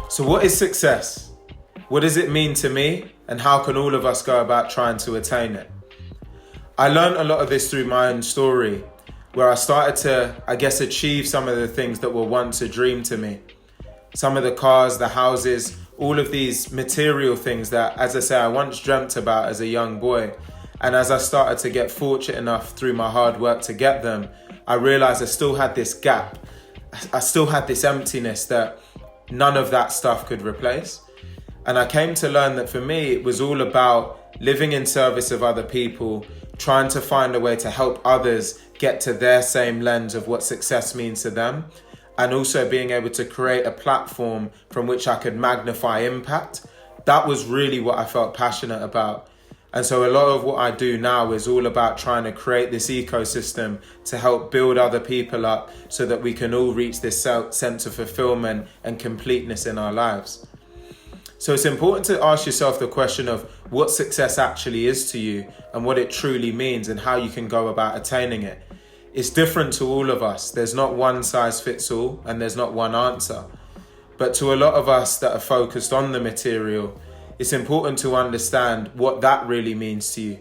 So what is success? What does it mean to me? And how can all of us go about trying to attain it? I learned a lot of this through my own story, where I started to, achieve some of the things that were once a dream to me. Some of the cars, the houses, all of these material things that, as I say, I once dreamt about as a young boy. And as I started to get fortunate enough through my hard work to get them, I realized I still had this gap. I still had this emptiness that none of that stuff could replace. And I came to learn that for me, it was all about living in service of other people, trying to find a way to help others get to their same lens of what success means to them, and also being able to create a platform from which I could magnify impact. That was really what I felt passionate about. And so a lot of what I do now is all about trying to create this ecosystem to help build other people up so that we can all reach this sense of fulfillment and completeness in our lives. So it's important to ask yourself the question of what success actually is to you and what it truly means and how you can go about attaining it. It's different to all of us. There's not one size fits all and there's not one answer. But to a lot of us that are focused on the material, it's important to understand what that really means to you.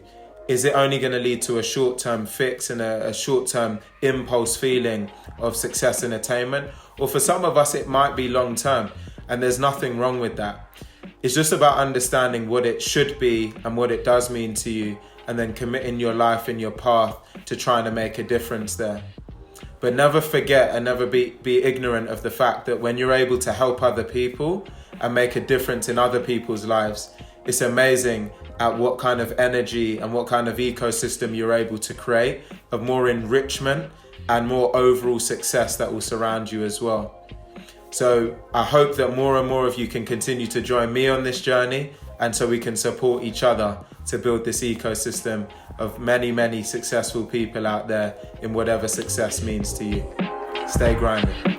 Is it only going to lead to a short-term fix and a short-term impulse feeling of success and attainment? Or for some of us, it might be long-term, and there's nothing wrong with that. It's just about understanding what it should be and what it does mean to you, and then committing your life and your path to trying to make a difference there. But never forget and never be ignorant of the fact that when you're able to help other people and make a difference in other people's lives, it's amazing at what kind of energy and what kind of ecosystem you're able to create of more enrichment and more overall success that will surround you as well. So I hope that more and more of you can continue to join me on this journey, and so we can support each other to build this ecosystem of many, many successful people out there in whatever success means to you. Stay grinding.